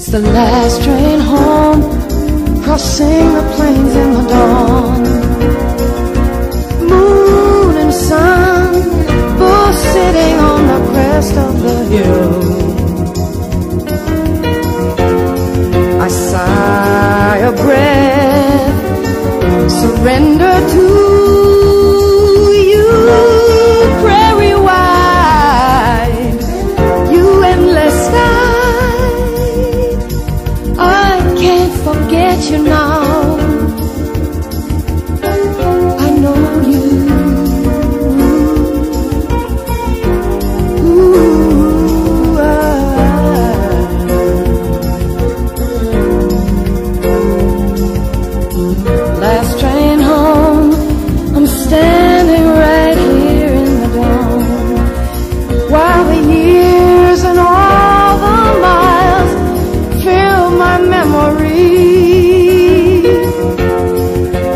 It's the last train home, crossing the plains in the dawn. Moon and sun, both sitting on the crest of the hill. I sigh a breath, surrender to you, prairie wide, you endless sky. I can't forget you now. I know you. Ooh, last train home, I'm standing right here in the dawn, while the years and all the miles fill my memory.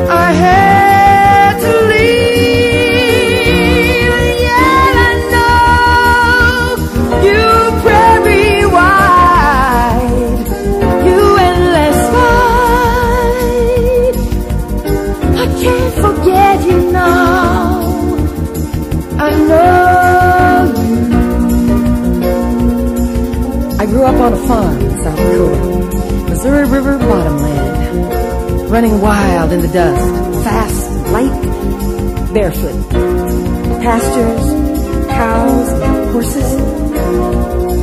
I had to leave, yet I know you prairie wide, you endless wide. I can't forget you now. I know you. I grew up on a farm in South Dakota, Missouri River bottomland, running wild in the dust, fast, light, barefoot. Pastures, cows, and horses,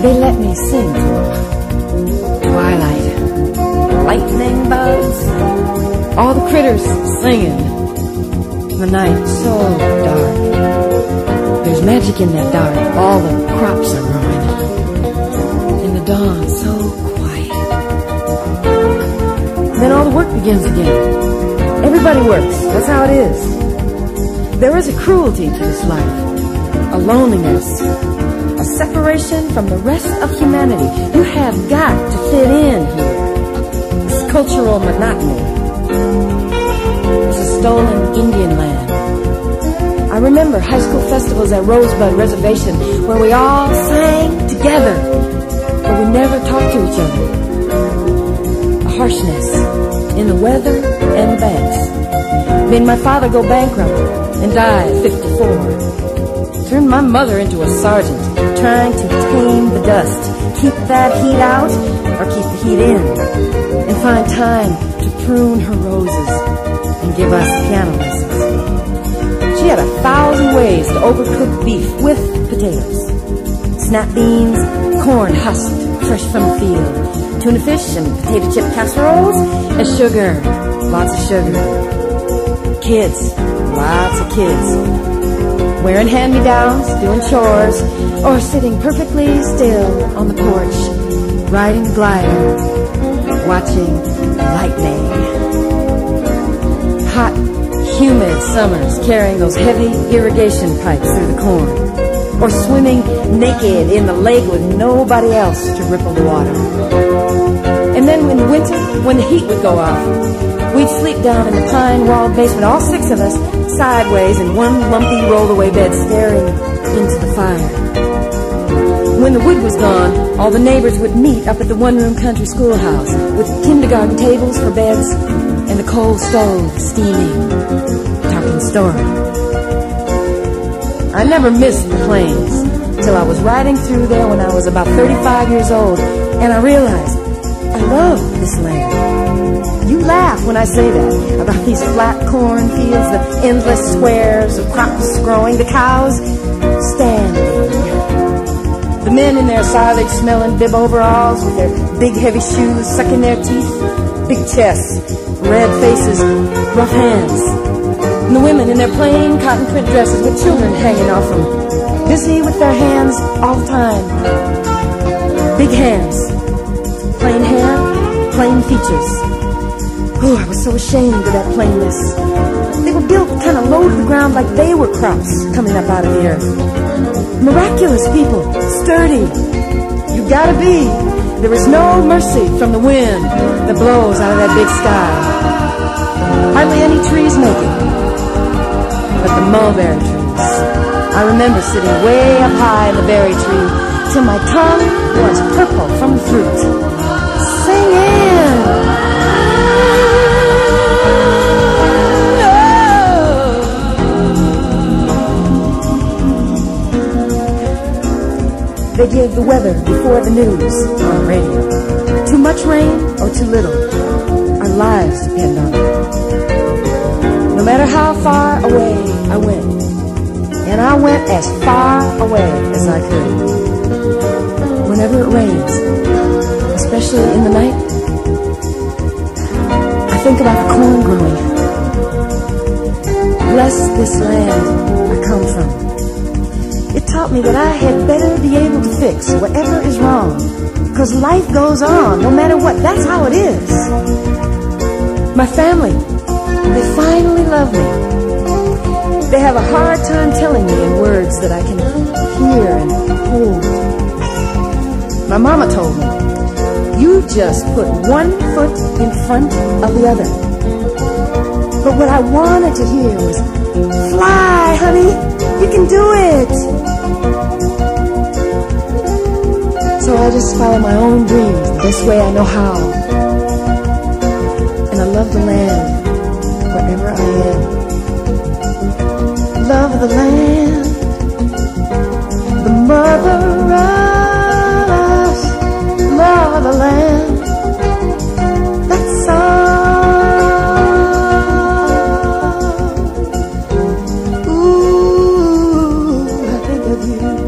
they let me sing to them. Twilight, lightning bugs, all the critters singing. The night so dark. There's magic in that dark. All the crops are growing. In the dawn, so quiet. Then all the work begins again. Everybody works. That's how it is. There is a cruelty to this life, a loneliness, a separation from the rest of humanity. You have got to fit in here. This cultural monotony. It's a stolen Indian land. I remember high school festivals at Rosebud Reservation where we all sang together, but we never talked to each other. A harshness in the weather and the banks made my father go bankrupt and die at 54. Turned my mother into a sergeant, trying to tame the dust, keep that heat out or keep the heat in, and find time to prune her roses and give us piano lessons. She had 1,000 ways to overcook beef with potatoes, snap beans, corn husked fresh from the field, tuna fish and potato chip casseroles, and sugar, lots of sugar. Kids, lots of kids, wearing hand-me-downs, doing chores, or sitting perfectly still on the porch, riding the glider, watching lightning. Hot, humid summers carrying those heavy irrigation pipes through the corn, or swimming naked in the lake with nobody else to ripple the water. And then in the winter, when the heat would go off, we'd sleep down in the pine-walled basement, all 6 of us, sideways in one lumpy roll-away bed staring into the fire. When the wood was gone, all the neighbors would meet up at the one-room country schoolhouse with kindergarten tables for beds and the coal stove steaming, talking story. I never missed the plains till I was riding through there when I was about 35 years old, and I realized I love this land. You laugh when I say that, about these flat cornfields, the endless squares of crops growing, the cows standing, the men in their silage-smelling bib overalls with their big heavy shoes sucking their teeth, big chests, red faces, rough hands, and the women in their plain cotton print dresses with children hanging off them, busy with their hands all the time. Big hands, plain hair, plain features. Oh, I was so ashamed of that plainness. They were built kind of low to the ground like they were crops coming up out of the earth. Miraculous people, sturdy. You gotta be. There is no mercy from the wind that blows out of that big sky. Hardly any trees make it, but the mulberry trees. I remember sitting way up high in the berry tree till my tongue was purple from the fruit. coming in. They give the weather before the news on the radio. Too much rain or too little, our lives depend on it. No matter how far away I went, and I went as far away as I could. Whenever it rains, especially in the night, I think about the corn growing. Bless this land I come from. It taught me that I had better be able to fix whatever is wrong, because life goes on no matter what. That's how it is. My family, they finally love me. They have a hard time telling me in words that I can hear and hold. My mama told me, you just put one foot in front of the other. But what I wanted to hear was, fly, honey, you can do it. So I just follow my own dreams the best way I know how. And I love the land wherever I am. Love the land, the mother of us. Love the land, that's all. Ooh, I think of you.